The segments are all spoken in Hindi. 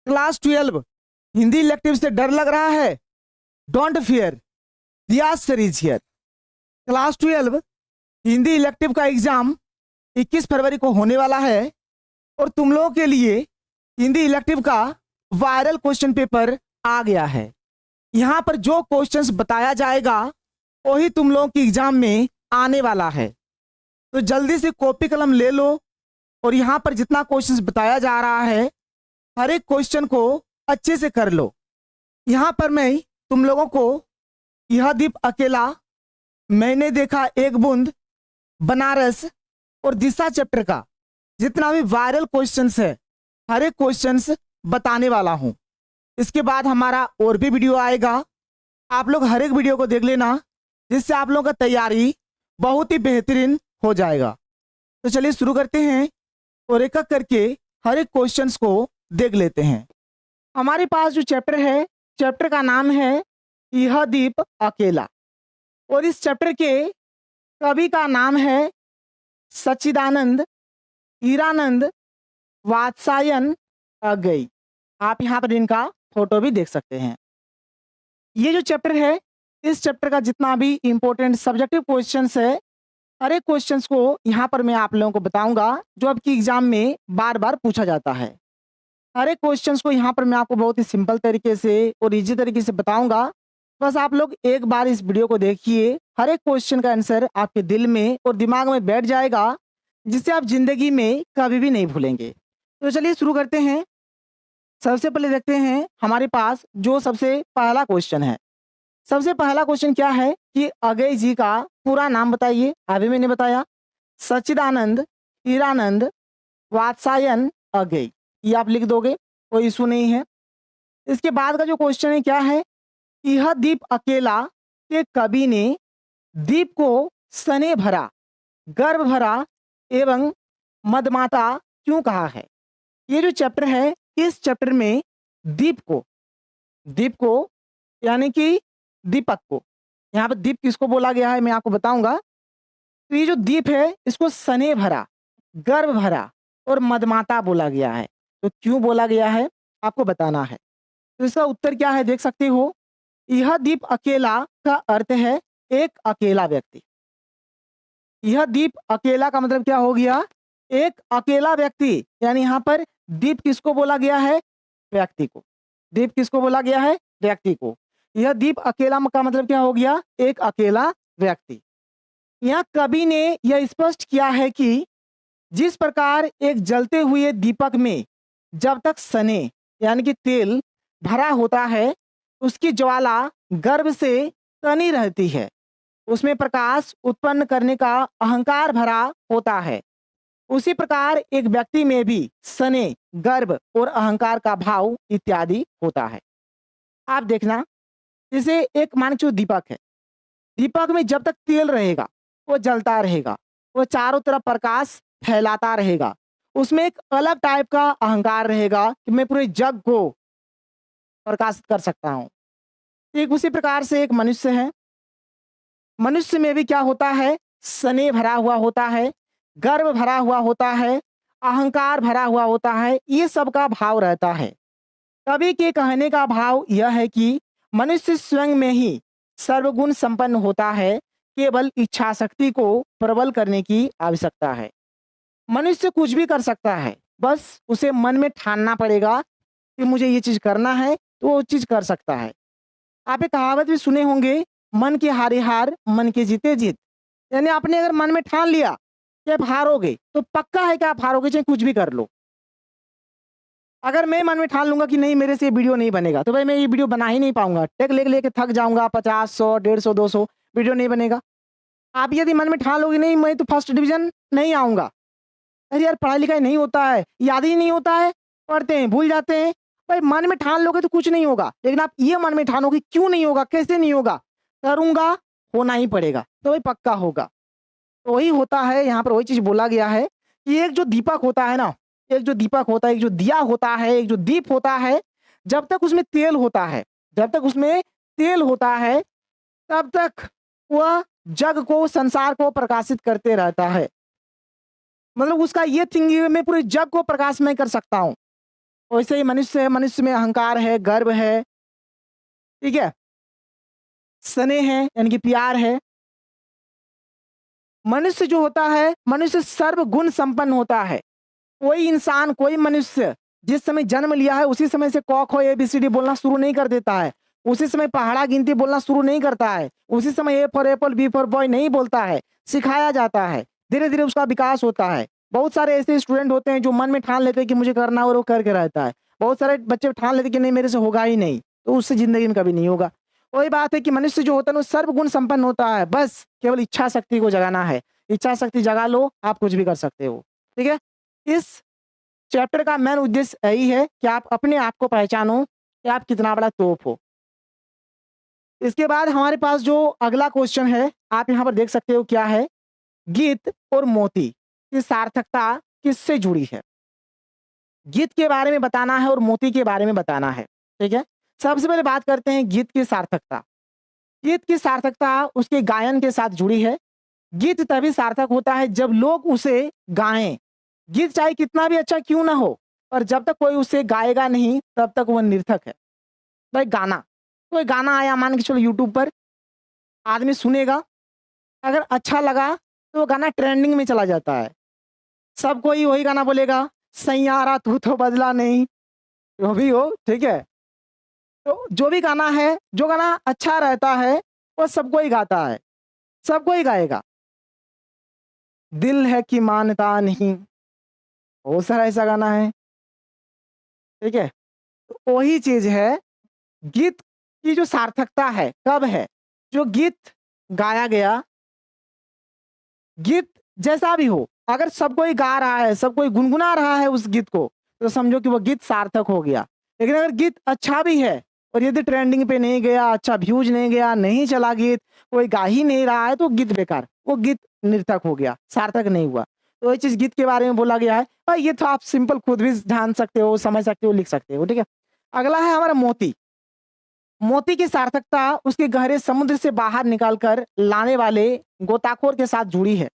क्लास 12 हिंदी इलेक्टिव से डर लग रहा है? Don't fear, Diya's sir is here. Class 12 Hindi elective का एग्जाम 21 फरवरी को होने वाला है और तुम लोगों के लिए हिंदी इलेक्टिव का वायरल क्वेश्चन पेपर आ गया है। यहाँ पर जो क्वेश्चंस बताया जाएगा वही तुम लोगों की एग्जाम में आने वाला है। तो जल्दी से कॉपी कलम ले लो और यहाँ पर जितना क्वेश्चंस बताया जा रहा है हर एक क्वेश्चन को अच्छे से कर लो। यहाँ पर मैं तुम लोगों को यह दीप अकेला, मैंने देखा एक बूंद, बनारस और दिशा चैप्टर का जितना भी वायरल क्वेश्चंस है हर एक क्वेश्चंस बताने वाला हूँ। इसके बाद हमारा और भी वीडियो आएगा, आप लोग हर एक वीडियो को देख लेना जिससे आप लोगों का तैयारी बहुत ही बेहतरीन हो जाएगा। तो चलिए शुरू करते हैं और एक एक करके हर एक क्वेश्चंस को देख लेते हैं। हमारे पास जो चैप्टर है, चैप्टर का नाम है यह दीप अकेला और इस चैप्टर के कवि का नाम है सच्चिदानंद हीरानंद वात्सायन अगई। आप यहाँ पर इनका फोटो भी देख सकते हैं। ये जो चैप्टर है, इस चैप्टर का जितना भी इंपॉर्टेंट सब्जेक्टिव क्वेश्चंस है हर एक क्वेश्चंस को यहाँ पर मैं आप लोगों को बताऊंगा जो आपकी एग्जाम में बार बार पूछा जाता है। हर एक क्वेश्चंस को यहाँ पर मैं आपको बहुत ही सिंपल तरीके से और इजी तरीके से बताऊंगा। बस आप लोग एक बार इस वीडियो को देखिए, हर एक क्वेश्चन का आंसर आपके दिल में और दिमाग में बैठ जाएगा जिससे आप जिंदगी में कभी भी नहीं भूलेंगे। तो चलिए शुरू करते हैं। सबसे पहले देखते हैं हमारे पास जो सबसे पहला क्वेश्चन है। सबसे पहला क्वेश्चन क्या है कि अगई जी का पूरा नाम बताइए। अभी मैंने बताया सच्चिदानंद हीरानंद वात्सायन अगई, ये आप लिख दोगे, कोई इशू नहीं है। इसके बाद का जो क्वेश्चन है क्या है, यह दीप अकेला के कवि ने दीप को सने भरा, गर्भ भरा एवं मदमाता क्यों कहा है। ये जो चैप्टर है, इस चैप्टर में दीप को यानी कि दीपक को, यहाँ पर दीप किसको बोला गया है मैं आपको बताऊंगा। तो ये जो दीप है इसको सने भरा, गर्भ भरा और मदमाता बोला गया है। तो क्यों बोला गया है आपको बताना है। तो इसका उत्तर क्या है देख सकते हो। यह दीप अकेला का अर्थ है एक अकेला व्यक्ति। यह दीप अकेला का मतलब क्या हो गया, एक अकेला व्यक्ति, यानी यहाँ पर दीप किसको बोला गया है, व्यक्ति को। दीप किसको बोला गया है, व्यक्ति को। यह दीप अकेला का मतलब क्या हो गया, एक अकेला व्यक्ति। यहाँ कवि ने यह स्पष्ट किया है कि जिस प्रकार एक जलते हुए दीपक में जब तक सने यानी कि तेल भरा होता है उसकी ज्वाला गर्भ से तनी रहती है, उसमें प्रकाश उत्पन्न करने का अहंकार भरा होता है, उसी प्रकार एक व्यक्ति में भी सने, गर्भ और अहंकार का भाव इत्यादि होता है। आप देखना, जैसे एक मानचो दीपक है, दीपक में जब तक तेल रहेगा वो जलता रहेगा, वो चारों तरफ प्रकाश फैलाता रहेगा, उसमें एक अलग टाइप का अहंकार रहेगा कि मैं पूरे जग को प्रकाशित कर सकता हूँ। ठीक उसी प्रकार से एक मनुष्य है, मनुष्य में भी क्या होता है, सने भरा हुआ होता है, गर्व भरा हुआ होता है, अहंकार भरा हुआ होता है, ये सब का भाव रहता है। कवि के कहने का भाव यह है कि मनुष्य स्वयं में ही सर्वगुण संपन्न होता है, केवल इच्छा शक्ति को प्रबल करने की आवश्यकता है। मनुष्य कुछ भी कर सकता है, बस उसे मन में ठानना पड़ेगा कि मुझे ये चीज करना है तो वो चीज कर सकता है। आप एक कहावत भी सुने होंगे, मन के हारे हार मन के जीते जीत। यानी आपने अगर मन में ठान लिया कि आप हारोगे तो पक्का है कि आप हारोगे, चाहे कुछ भी कर लो। अगर मैं मन में ठान लूंगा कि नहीं मेरे से ये वीडियो नहीं बनेगा तो भाई मैं ये वीडियो बना ही नहीं पाऊंगा, टेक लेके थक जाऊंगा, 50 100 150 200 वीडियो नहीं बनेगा। आप यदि मन में ठान लोगे नहीं मैं तो फर्स्ट डिवीजन नहीं आऊंगा, अरे यार पढ़ाई लिखाई नहीं होता है, याद ही नहीं होता है, पढ़ते हैं भूल जाते हैं। भाई मन में ठान लोगे तो कुछ नहीं होगा, लेकिन आप ये मन में ठानोगे क्यों नहीं होगा, कैसे नहीं होगा, करूंगा, होना ही पड़ेगा, तो भाई पक्का होगा। तो वही होता है, यहाँ पर वही चीज बोला गया है कि एक जो दीपक होता है ना, एक जो दीपक होता है, एक जो दिया होता है, एक जो दीप होता है, जब तक उसमें तेल होता है, जब तक उसमें तेल होता है तब तक वह जग को, संसार को प्रकाशित करते रहता है। मतलब उसका ये थिंकिंग मैं पूरे जग को प्रकाशमय कर सकता हूँ। वैसे ही मनुष्य है, मनुष्य में अहंकार है, गर्व है, ठीक है, स्नेह है यानी कि प्यार है। मनुष्य जो होता है, मनुष्य सर्वगुण संपन्न होता है। कोई इंसान, कोई मनुष्य जिस समय जन्म लिया है उसी समय से क ख ABCD बोलना शुरू नहीं कर देता है, उसी समय पहाड़ा गिनती बोलना शुरू नहीं करता है, उसी समय A for Apple, B for boy नहीं बोलता है, सिखाया जाता है, धीरे धीरे उसका विकास होता है। बहुत सारे ऐसे स्टूडेंट होते हैं जो मन में ठान लेते हैं कि मुझे करना और वो करके रहता है। बहुत सारे बच्चे ठान लेते हैं कि नहीं मेरे से होगा ही नहीं, तो उससे जिंदगी में कभी नहीं होगा। वही बात है कि मनुष्य जो होता है वो सर्वगुण संपन्न होता है, बस केवल इच्छा शक्ति को जगाना है। इच्छा शक्ति जगा लो, आप कुछ भी कर सकते हो। ठीक है, इस चैप्टर का मेन उद्देश्य यही है कि आप अपने आप को पहचानो कि आप कितना बड़ा तोप हो। इसके बाद हमारे पास जो अगला क्वेश्चन है, आप यहाँ पर देख सकते हो क्या है, गीत और मोती की सार्थकता किससे जुड़ी है। गीत के बारे में बताना है और मोती के बारे में बताना है। ठीक है, सबसे पहले बात करते हैं गीत की सार्थकता। गीत की सार्थकता उसके गायन के साथ जुड़ी है। गीत तभी सार्थक होता है जब लोग उसे गाएं। गीत चाहे कितना भी अच्छा क्यों ना हो, पर जब तक कोई उसे गाएगा नहीं तब तक वह निरर्थक है। भाई गाना, कोई गाना आया मान के चलो यूट्यूब पर, आदमी सुनेगा, अगर अच्छा लगा तो वो गाना ट्रेंडिंग में चला जाता है, सब कोई वही गाना बोलेगा, सैयारा तू तो बदला नहीं, जो भी हो। ठीक है, तो जो भी गाना है, जो गाना अच्छा रहता है वो सबको ही गाता है, सबको ही गाएगा। दिल है कि मानता नहीं, बहुत सारा ऐसा गाना है। ठीक है, तो वही चीज है, गीत की जो सार्थकता है कब है, जो गीत गाया गया, गीत जैसा भी हो, अगर सब कोई गा रहा है, सब कोई गुनगुना रहा है उस गीत को, तो समझो कि वो गीत सार्थक हो गया। लेकिन अगर गीत अच्छा भी है और यदि ट्रेंडिंग पे नहीं गया, अच्छा व्यूज नहीं गया, नहीं चला गीत, कोई गा ही नहीं रहा है, तो गीत बेकार, वो गीत निर्थक हो गया, सार्थक नहीं हुआ। तो ये चीज गीत के बारे में बोला गया है। भाई ये तो आप सिंपल खुद भी जान सकते हो, समझ सकते हो, लिख सकते हो। ठीक है, अगला है हमारा मोती। मोती की सार्थकता उसके गहरे समुद्र से बाहर निकालकर लाने वाले गोताखोर के साथ जुड़ी है।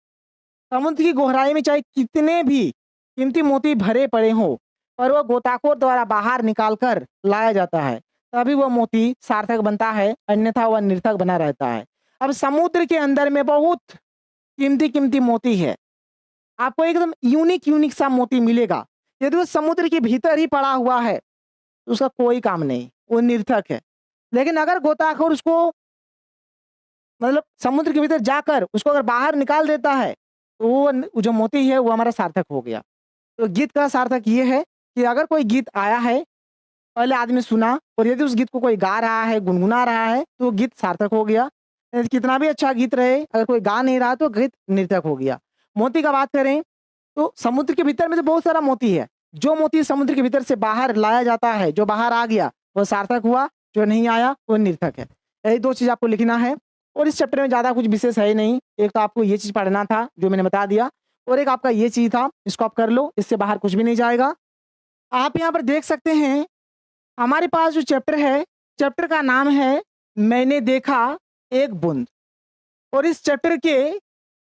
समुद्र की गहराई में चाहे कितने भी कीमती मोती भरे पड़े हों, पर वह गोताखोर द्वारा बाहर निकालकर लाया जाता है, तभी वह मोती सार्थक बनता है, अन्यथा वह निर्थक बना रहता है। अब समुद्र के अंदर में बहुत कीमती कीमती मोती है, आपको एकदम यूनिक यूनिक सा मोती मिलेगा, यदि वो समुद्र के भीतर ही पड़ा हुआ है तो उसका कोई काम नहीं, वो निर्थक है। लेकिन अगर गोताखोर उसको मतलब समुद्र के भीतर जाकर उसको अगर बाहर निकाल देता है, तो वो जो मोती है वो हमारा सार्थक हो गया। तो गीत का सार्थक ये है कि अगर कोई गीत आया है, पहले आदमी सुना, और यदि उस गीत को कोई गा रहा है, गुनगुना रहा है, तो गीत सार्थक हो गया। कितना भी अच्छा गीत रहे, अगर कोई गा नहीं रहा तो गीत निर्थक हो गया। मोती का बात करें तो समुद्र के भीतर में तो बहुत सारा मोती है, जो मोती समुद्र के भीतर से बाहर लाया जाता है, जो बाहर आ गया वो सार्थक हुआ, जो नहीं आया वो निर्थक है। यही दो चीज आपको लिखना है, और इस चैप्टर में ज्यादा कुछ विशेष है ही नहीं। एक तो आपको ये चीज पढ़ना था जो मैंने बता दिया, और एक आपका ये चीज था, इसको आप कर लो, इससे बाहर कुछ भी नहीं जाएगा। आप यहाँ पर देख सकते हैं हमारे पास जो चैप्टर है, चैप्टर का नाम है मैंने देखा एक बूंद, और इस चैप्टर के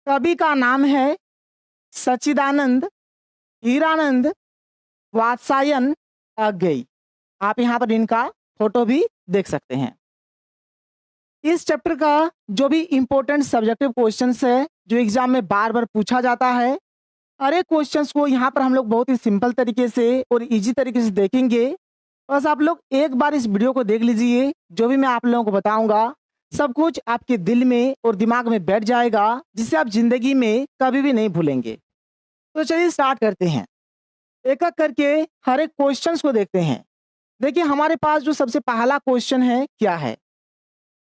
कवि का नाम है सच्चिदानंद हीरानंद वात्सायन अज्ञेय। आप यहाँ पर इनका फोटो भी देख सकते हैं। इस चैप्टर का जो भी इंपॉर्टेंट सब्जेक्टिव क्वेश्चंस है जो एग्जाम में बार बार पूछा जाता है, हर एक क्वेश्चंस को यहाँ पर हम लोग बहुत ही सिंपल तरीके से और इजी तरीके से देखेंगे। बस आप लोग एक बार इस वीडियो को देख लीजिए, जो भी मैं आप लोगों को बताऊंगा सब कुछ आपके दिल में और दिमाग में बैठ जाएगा, जिससे आप जिंदगी में कभी भी नहीं भूलेंगे। तो चलिए स्टार्ट करते हैं, एक एक करके हर एक क्वेश्चंस को देखते हैं। देखिए हमारे पास जो सबसे पहला क्वेश्चन है क्या है,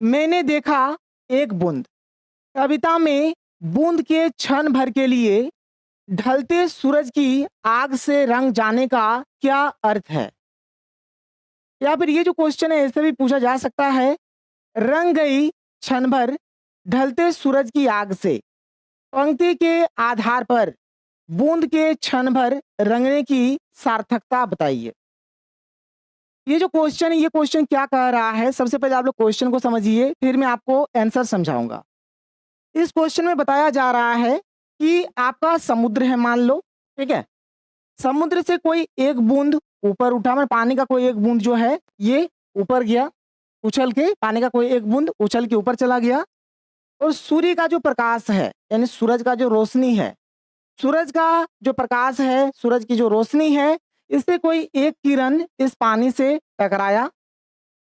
मैंने देखा एक बूंद। कविता में बूंद के क्षण भर के लिए ढलते सूरज की आग से रंग जाने का क्या अर्थ है। या फिर ये जो क्वेश्चन है ऐसे भी पूछा जा सकता है, रंग गई क्षण भर ढलते सूरज की आग से। पंक्ति के आधार पर बूंद के क्षण भर रंगने की सार्थकता बताइए। ये जो क्वेश्चन है, ये क्वेश्चन क्या कह रहा है, सबसे पहले आप लोग क्वेश्चन को समझिए, फिर मैं आपको आंसर समझाऊंगा। इस क्वेश्चन में बताया जा रहा है कि आपका समुद्र है मान लो, ठीक है, समुद्र से कोई एक बूंद ऊपर उठा, मतलब पानी का कोई एक बूंद जो है ये ऊपर गया, उछल के पानी का कोई एक बूंद उछल के ऊपर चला गया। और सूर्य का जो प्रकाश है, यानी सूरज का जो रोशनी है, सूरज का जो प्रकाश है, सूरज की जो रोशनी है, इससे कोई एक किरण इस पानी से टकराया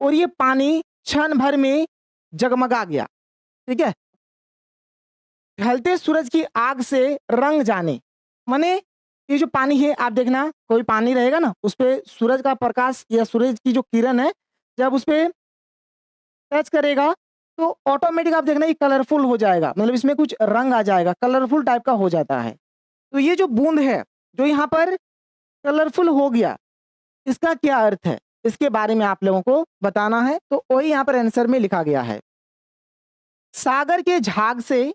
और ये पानी क्षण भर में जगमगा गया। ठीक है, ढलते सूरज की आग से रंग जाने, माने ये जो पानी है, आप देखना कोई पानी रहेगा ना, उस पे सूरज का प्रकाश या सूरज की जो किरण है जब उस पे टच करेगा तो ऑटोमेटिक आप देखना ये कलरफुल हो जाएगा, मतलब इसमें कुछ रंग आ जाएगा, कलरफुल टाइप का हो जाता है। तो ये जो बूंद है जो यहाँ पर कलरफुल हो गया, इसका क्या अर्थ है, इसके बारे में आप लोगों को बताना है। तो वही यहाँ पर आंसर में लिखा गया है, सागर के झाग से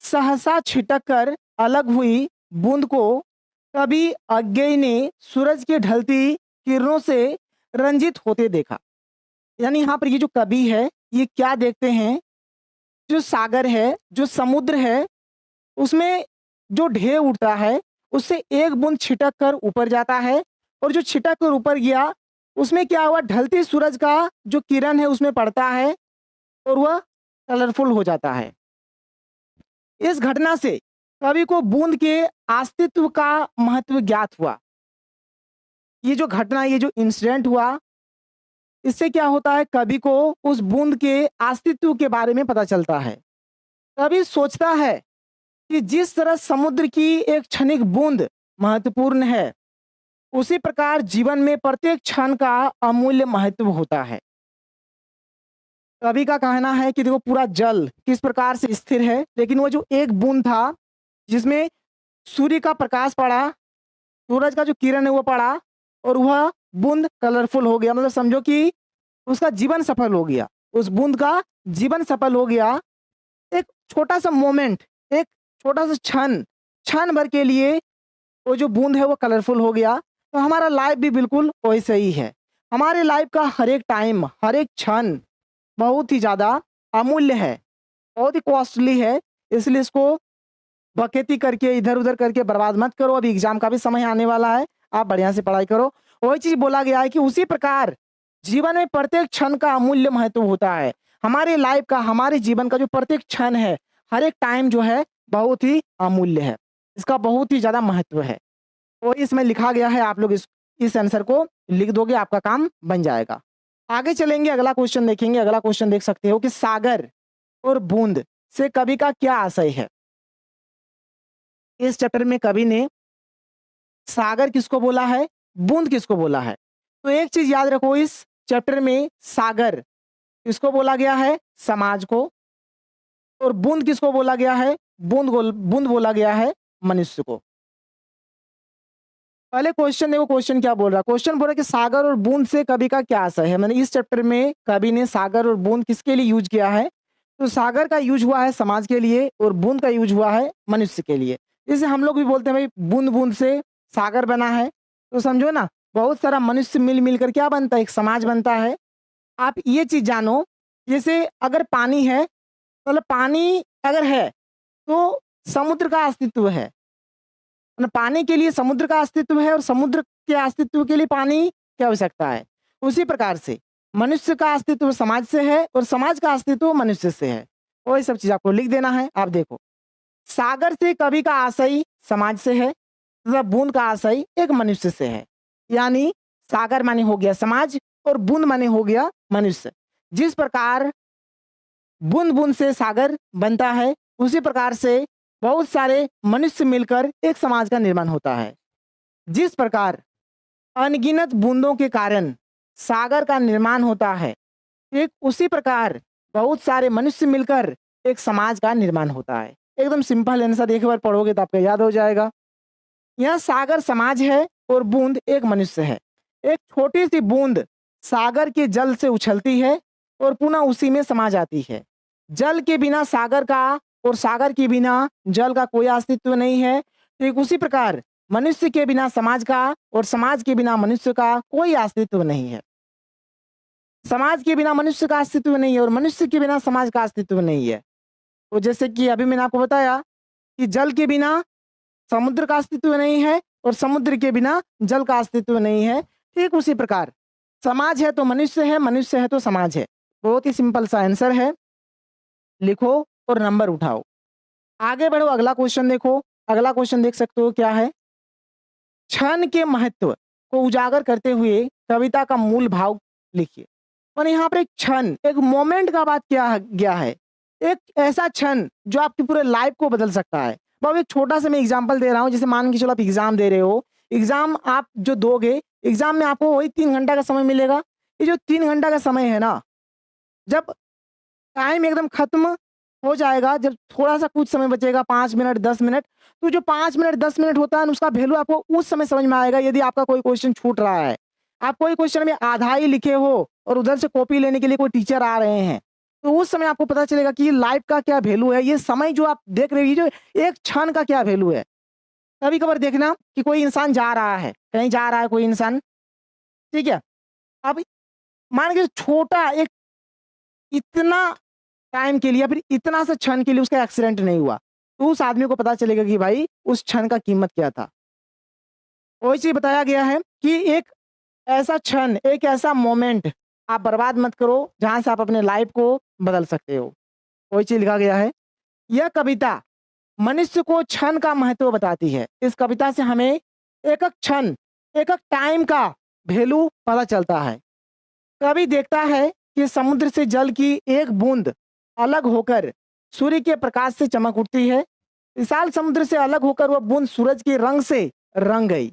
सहसा छिटक कर अलग हुई बूंद को कभी अज्ञेय ने सूरज की ढलती किरणों से रंजित होते देखा। यानी यहाँ पर ये जो कवि है ये क्या देखते हैं, जो सागर है, जो समुद्र है, उसमें जो ढेर उठता है उससे एक बूंद छिटक कर ऊपर जाता है और जो छिटक कर ऊपर गया उसमें क्या हुआ, ढलते सूरज का जो किरण है उसमें पड़ता है और वह कलरफुल हो जाता है। इस घटना से कवि को बूंद के अस्तित्व का महत्व ज्ञात हुआ। ये जो घटना, ये जो इंसिडेंट हुआ, इससे क्या होता है, कवि को उस बूंद के अस्तित्व के बारे में पता चलता है। कवि सोचता है कि जिस तरह समुद्र की एक क्षणिक बूंद महत्वपूर्ण है, उसी प्रकार जीवन में प्रत्येक क्षण का अमूल्य महत्व होता है। कवि का कहना है कि देखो पूरा जल किस प्रकार से स्थिर है, लेकिन वो जो एक बूंद था जिसमें सूर्य का प्रकाश पड़ा, सूरज का जो किरण है वो पड़ा और वह बूंद कलरफुल हो गया, मतलब समझो कि उसका जीवन सफल हो गया, उस बूंद का जीवन सफल हो गया। एक छोटा सा मोमेंट, एक छोटा सा क्षण, क्षण भर के लिए वो जो बूंद है वो कलरफुल हो गया। तो हमारा लाइफ भी बिल्कुल वैसे ही है। हमारे लाइफ का हर एक टाइम, हर एक क्षण बहुत ही ज़्यादा अमूल्य है, बहुत ही कॉस्टली है, इसलिए इसको बकेती करके इधर उधर करके बर्बाद मत करो। अभी एग्जाम का भी समय आने वाला है, आप बढ़िया से पढ़ाई करो। वही चीज बोला गया है कि उसी प्रकार जीवन में प्रत्येक क्षण का अमूल्य महत्व होता है। हमारे लाइफ का, हमारे जीवन का जो प्रत्येक क्षण है, हर एक टाइम जो है बहुत ही अमूल्य है, इसका बहुत ही ज्यादा महत्व है। और इसमें लिखा गया है, आप लोग इस आंसर को लिख दोगे, आपका काम बन जाएगा। आगे चलेंगे, अगला क्वेश्चन देखेंगे। अगला क्वेश्चन देख सकते हो कि सागर और बूंद से कवि का क्या आशय है। इस चैप्टर में कवि ने सागर किसको बोला है, बूंद किसको बोला है। तो एक चीज याद रखो, इस चैप्टर में सागर किसको बोला गया है, समाज को, और बूंद किसको बोला गया है, बूंद बोला गया है मनुष्य को। पहले क्वेश्चन देखो, क्वेश्चन क्या बोल रहा है। क्वेश्चन बोल रहा है कि सागर और बूंद से कवि का क्या आशय है। मैंने इस चैप्टर में कवि ने सागर और बूंद किसके लिए यूज किया है, तो सागर का यूज हुआ है समाज के लिए और बूंद का यूज हुआ है मनुष्य के लिए। जैसे हम लोग भी बोलते हैं भाई बूंद बूंद से सागर बना है, तो समझो ना बहुत सारा मनुष्य मिल मिल कर क्या बनता है, एक समाज बनता है। आप ये चीज जानो, जैसे अगर पानी है, मतलब पानी अगर है तो समुद्र का अस्तित्व है, मतलब पानी के लिए समुद्र का अस्तित्व है और समुद्र के अस्तित्व के लिए पानी की आवश्यकता है। उसी प्रकार से मनुष्य का अस्तित्व समाज से है और समाज का अस्तित्व मनुष्य से है। और ये सब चीज आपको लिख देना है। आप देखो, सागर से कवि का आशय समाज से है तथा बूंद का आशय एक मनुष्य से है। यानी सागर माने हो गया समाज और बूंद माने हो गया मनुष्य। जिस प्रकार बूंद बूंद से सागर बनता है, उसी प्रकार से बहुत सारे मनुष्य मिलकर एक समाज का निर्माण होता है। जिस प्रकार अनगिनत बूंदों के कारण सागर का निर्माण होता है, ठीक उसी प्रकार बहुत सारे मनुष्य मिलकर एक समाज का निर्माण होता है। एकदम सिंपल आंसर, एक बार पढ़ोगे तो आपको याद हो जाएगा। यह सागर समाज है और बूंद एक मनुष्य है। एक छोटी सी बूंद सागर के जल से उछलती है और पुनः उसी में समा जाती है। जल के बिना सागर का और सागर के बिना जल का कोई अस्तित्व नहीं है। ठीक उसी प्रकार मनुष्य के बिना समाज का और समाज के बिना मनुष्य का कोई अस्तित्व नहीं है। समाज के बिना मनुष्य का अस्तित्व नहीं है और मनुष्य के बिना समाज का अस्तित्व नहीं है। तो जैसे कि अभी मैंने आपको बताया कि जल के बिना समुद्र का अस्तित्व नहीं है और समुद्र के बिना जल का अस्तित्व नहीं है। ठीक उसी प्रकार समाज है तो मनुष्य है, मनुष्य है तो समाज है। बहुत ही सिंपल सा आंसर है, लिखो और नंबर उठाओ। आगे बढ़ो, अगला क्वेश्चन देखो। अगला क्वेश्चन देख सकते हो क्या है। क्षण के महत्व को उजागर करते हुए कविता का मूल भाव लिखिए। और यहाँ पर एक क्षण, एक मोमेंट का बात किया गया है, एक ऐसा क्षण जो आपकी पूरे लाइफ को बदल सकता है। अब एक छोटा सा मैं एग्जांपल दे रहा हूँ, जैसे मान के चलो आप एग्जाम दे रहे हो, एग्जाम आप जो दोगे, एग्जाम में आपको वही 3 घंटा का समय मिलेगा। ये जो 3 घंटा का समय है ना, जब टाइम एकदम खत्म हो जाएगा, जब थोड़ा सा कुछ समय बचेगा, 5 मिनट 10 मिनट, तो जो 5 मिनट 10 मिनट होता है उसका वैल्यू आपको उस समय समझ में आएगा। यदि आपका कोई क्वेश्चन छूट रहा है, आप कोई क्वेश्चन में आधा ही लिखे हो और उधर से कॉपी लेने के लिए कोई टीचर आ रहे हैं, तो उस समय आपको पता चलेगा कि लाइफ का क्या वैल्यू है, ये समय जो आप देख रहे हो, जो एक क्षण का क्या वैल्यू है। कभी कभार देखना कि कोई इंसान जा रहा है, कहीं जा रहा है कोई इंसान, ठीक है, अब मान के छोटा एक इतना टाइम के लिए, फिर इतना सा क्षण के लिए उसका एक्सीडेंट नहीं हुआ, तो उस आदमी को पता चलेगा कि भाई उस क्षण का कीमत क्या था। वही चीज बताया गया है कि एक ऐसा क्षण, एक ऐसा मोमेंट आप बर्बाद मत करो जहां से आप अपने लाइफ को बदल सकते हो। वही चीज लिखा गया है। यह कविता मनुष्य को क्षण का महत्व बताती है। इस कविता से हमें एक एक क्षण, एक एक टाइम का वैल्यू पता चलता है। कवि देखता है कि समुद्र से जल की एक बूंद अलग होकर सूर्य के प्रकाश से चमक उठती है। विशाल समुद्र से अलग होकर वह बूंद सूरज के रंग से रंग गई।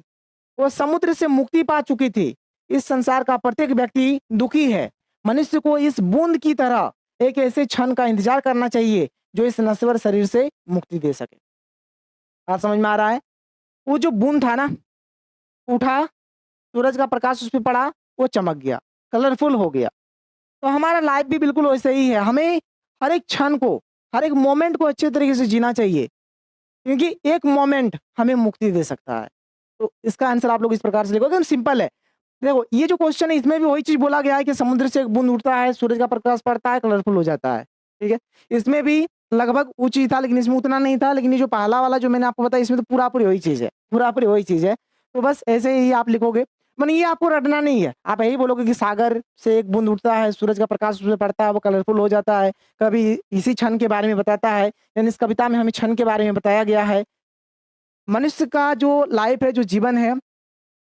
वह समुद्र से मुक्ति पा चुकी थी। इस संसार का प्रत्येक व्यक्ति दुखी है। मनुष्य को इस बूंद की तरह एक ऐसे क्षण का इंतजार करना चाहिए जो इस नश्वर शरीर से मुक्ति दे सके। बात समझ में आ रहा है? वो जो बूंद था ना, उठा, सूरज का प्रकाश उस पर पड़ा, वो चमक गया, कलरफुल हो गया। तो हमारा लाइफ भी बिल्कुल वैसे ही है। हमें हर एक क्षण को, हर एक मोमेंट को अच्छे तरीके से जीना चाहिए, क्योंकि एक मोमेंट हमें मुक्ति दे सकता है। तो इसका आंसर आप लोग इस प्रकार से लिखो, एकदम सिंपल है। देखो ये जो क्वेश्चन है, इसमें भी वही चीज बोला गया है कि समुद्र से एक बूंद उठता है, सूरज का प्रकाश पड़ता है, कलरफुल हो जाता है। ठीक है, इसमें भी लगभग वो चीज था, लेकिन इसमें उतना नहीं था। लेकिन ये जो पहला वाला जो मैंने आपको बताया, इसमें तो पूरा पूरी वही चीज है, पूरा पूरी वही चीज है। तो बस ऐसे ही आप लिखोगे, मन ये आपको रटना नहीं है। आप यही बोलोगे कि सागर से एक बूंद उठता है, सूरज का प्रकाश उसमें पड़ता है, वो कलरफुल हो जाता है। कभी इसी क्षण के बारे में बताता है, यानी इस कविता में हमें क्षण के बारे में बताया गया है। मनुष्य का जो लाइफ है, जो जीवन है,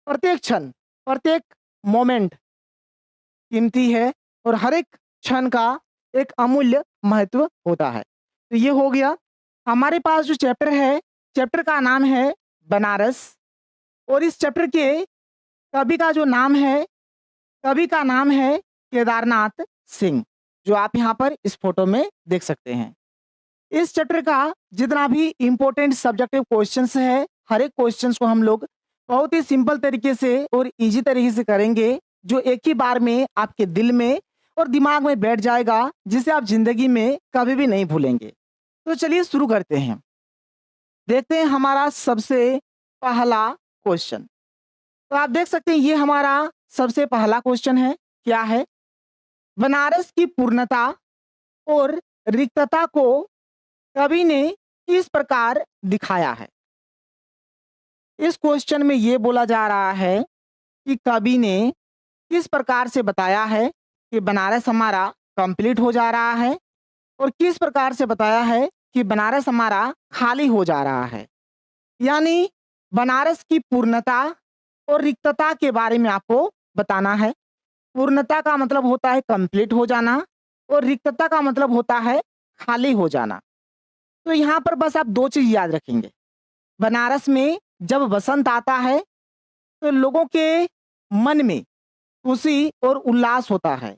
प्रत्येक क्षण, प्रत्येक मोमेंट कीमती है और हर एक क्षण का एक अमूल्य महत्व होता है। तो ये हो गया हमारे पास जो चैप्टर है, चैप्टर का नाम है बनारस। और इस चैप्टर के कवि का जो नाम है, कवि का नाम है केदारनाथ सिंह, जो आप यहाँ पर इस फोटो में देख सकते हैं। इस चैप्टर का जितना भी इंपॉर्टेंट सब्जेक्टिव क्वेश्चंस है, हर एक क्वेश्चंस को हम लोग बहुत ही सिंपल तरीके से और इजी तरीके से करेंगे, जो एक ही बार में आपके दिल में और दिमाग में बैठ जाएगा, जिसे आप जिंदगी में कभी भी नहीं भूलेंगे। तो चलिए शुरू करते हैं। देखते हैं हमारा सबसे पहला क्वेश्चन। तो आप देख सकते हैं ये हमारा सबसे पहला क्वेश्चन है। क्या है? बनारस की पूर्णता और रिक्तता को कवि ने किस प्रकार दिखाया है? इस क्वेश्चन में ये बोला जा रहा है कि कवि ने किस प्रकार से बताया है कि बनारस हमारा कंप्लीट हो जा रहा है, और किस प्रकार से बताया है कि बनारस हमारा खाली हो जा रहा है। यानी बनारस की पूर्णता और रिक्तता के बारे में आपको बताना है। पूर्णता का मतलब होता है कंप्लीट हो जाना, और रिक्तता का मतलब होता है खाली हो जाना। तो यहाँ पर बस आप दो चीज याद रखेंगे। बनारस में जब बसंत आता है तो लोगों के मन में खुशी और उल्लास होता है।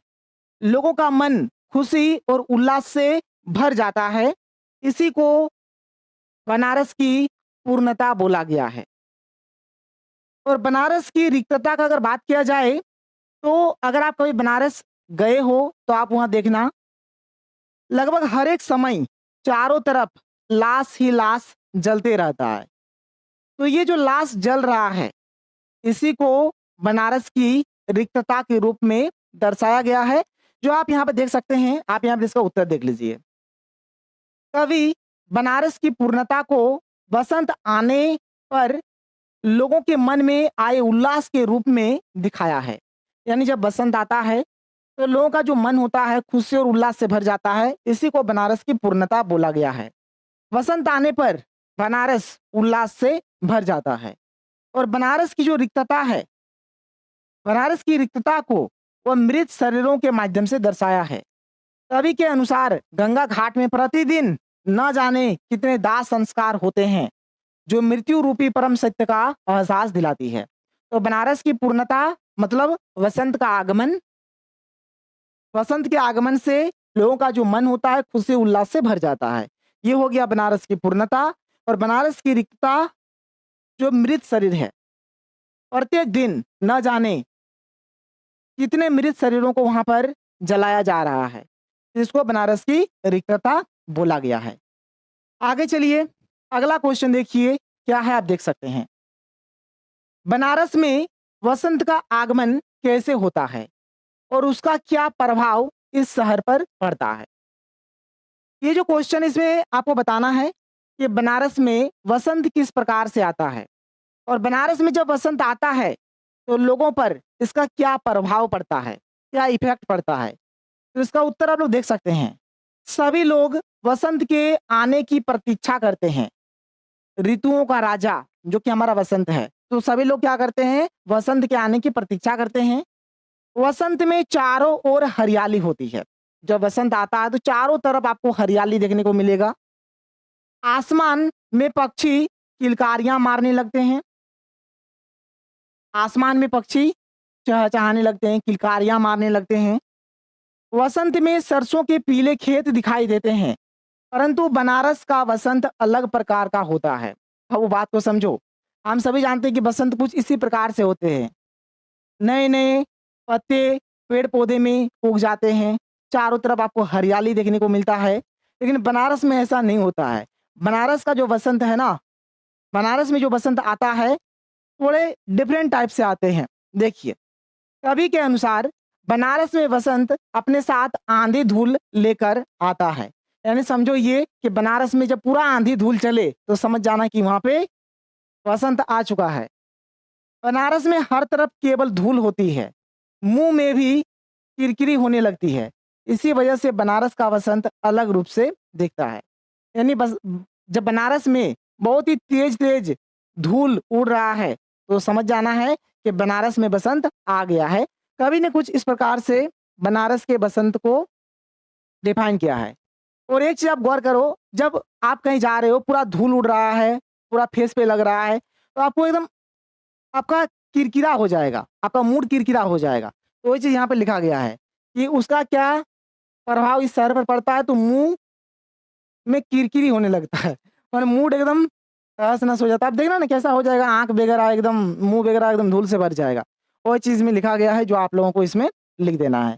लोगों का मन खुशी और उल्लास से भर जाता है। इसी को बनारस की पूर्णता बोला गया है। और बनारस की रिक्तता का अगर बात किया जाए, तो अगर आप कभी बनारस गए हो तो आप वहां देखना, लगभग हर एक समय चारों तरफ लाश ही लाश जलते रहता है। तो ये जो लाश जल रहा है, इसी को बनारस की रिक्तता के रूप में दर्शाया गया है, जो आप यहाँ पे देख सकते हैं। आप यहाँ पे इसका उत्तर देख लीजिए। कवि बनारस की पूर्णता को बसंत आने पर लोगों के मन में आए उल्लास के रूप में दिखाया है। यानी जब बसंत आता है तो लोगों का जो मन होता है खुशी और उल्लास से भर जाता है। इसी को बनारस की पूर्णता बोला गया है। वसंत आने पर बनारस उल्लास से भर जाता है। और बनारस की जो रिक्तता है, बनारस की रिक्तता को वह मृत शरीरों के माध्यम से दर्शाया है। कवि के अनुसार गंगा घाट में प्रतिदिन न जाने कितने दाह संस्कार होते हैं जो मृत्यु रूपी परम सत्य का एहसास दिलाती है। तो बनारस की पूर्णता मतलब वसंत का आगमन। वसंत के आगमन से लोगों का जो मन होता है खुशी उल्लास से भर जाता है। ये हो गया बनारस की पूर्णता। और बनारस की रिक्तता जो मृत शरीर है, प्रत्येक दिन न जाने कितने मृत शरीरों को वहां पर जलाया जा रहा है, इसको बनारस की रिक्तता बोला गया है। आगे चलिए, अगला क्वेश्चन देखिए क्या है, आप देख सकते हैं। बनारस में वसंत का आगमन कैसे होता है और उसका क्या प्रभाव इस शहर पर पड़ता है। ये जो क्वेश्चन इसमें आपको बताना है कि बनारस में वसंत किस प्रकार से आता है और बनारस में जब वसंत आता है तो लोगों पर इसका क्या प्रभाव पड़ता है, क्या इफेक्ट पड़ता है। तो इसका उत्तर आप लोग देख सकते हैं। सभी लोग वसंत के आने की प्रतीक्षा करते हैं। ऋतुओं का राजा जो कि हमारा वसंत है, तो सभी लोग क्या करते हैं, वसंत के आने की प्रतीक्षा करते हैं। वसंत में चारों ओर हरियाली होती है। जब वसंत आता है तो चारों तरफ आपको हरियाली देखने को मिलेगा। आसमान में पक्षी किलकारियां मारने लगते हैं। आसमान में पक्षी चहचहाने लगते हैं, किलकारियां मारने लगते हैं। वसंत में सरसों के पीले खेत दिखाई देते हैं। परंतु बनारस का वसंत अलग प्रकार का होता है। अब वो बात को समझो। हम सभी जानते हैं कि बसंत कुछ इसी प्रकार से होते हैं। नए नए पत्ते पेड़ पौधे में उग जाते हैं, चारों तरफ आपको हरियाली देखने को मिलता है। लेकिन बनारस में ऐसा नहीं होता है। बनारस का जो वसंत है ना, बनारस में जो वसंत आता है थोड़े डिफरेंट टाइप से आते हैं। देखिए, कवि के अनुसार बनारस में वसंत अपने साथ आंधी धूल लेकर आता है। यानी समझो ये कि बनारस में जब पूरा आंधी धूल चले तो समझ जाना कि वहां पे वसंत आ चुका है। बनारस में हर तरफ केवल धूल होती है, मुंह में भी किरकिरी होने लगती है। इसी वजह से बनारस का वसंत अलग रूप से दिखता है। यानी बस जब बनारस में बहुत ही तेज तेज धूल उड़ रहा है तो समझ जाना है कि बनारस में बसंत आ गया है। कवि ने कुछ इस प्रकार से बनारस के बसंत को डिफाइन किया है। और एक चीज आप गौर करो, जब आप कहीं जा रहे हो पूरा धूल उड़ रहा है, पूरा फेस पे लग रहा है, तो आपको एकदम आपका किरकिरा हो जाएगा, आपका मूड किरकिरा हो जाएगा। तो वही चीज यहाँ पे लिखा गया है कि उसका क्या प्रभाव इस शहर पर पड़ता है, तो मुंह में किरकिरी होने लगता है और मूड एकदम तहस नहस हो जाता है। आप देखना ना कैसा हो जाएगा, आंख वगैरह एकदम, मुंह वगैरह एकदम धूल से भर जाएगा। वो चीज में लिखा गया है जो आप लोगों को इसमें लिख देना है।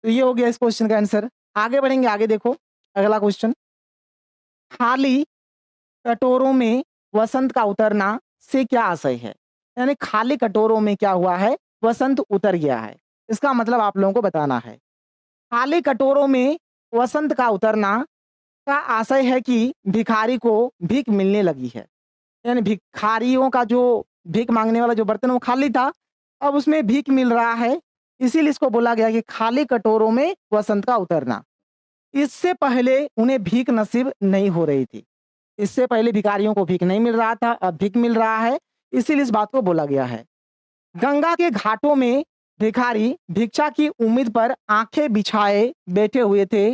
तो ये हो गया इस क्वेश्चन का आंसर। आगे बढ़ेंगे, आगे देखो अगला क्वेश्चन। खाली कटोरों में वसंत का उतरना से क्या आशय है। यानी खाली कटोरों में क्या हुआ है, वसंत उतर गया है। इसका मतलब आप लोगों को बताना है। खाली कटोरों में वसंत का उतरना का आशय है कि भिखारी को भीख मिलने लगी है। यानी भिखारियों का जो भीख मांगने वाला जो बर्तन वो खाली था, अब उसमें भीख मिल रहा है। इसीलिए इसको बोला गया कि खाली कटोरों में वसंत का उतरना। इससे पहले उन्हें भीख नसीब नहीं हो रही थी। इससे पहले भिखारियों को भीख नहीं मिल रहा था, अब भीख मिल रहा है, इसीलिए इस बात को बोला गया है। गंगा के घाटों में भिखारी भिक्षा की उम्मीद पर आंखें बिछाए बैठे हुए थे,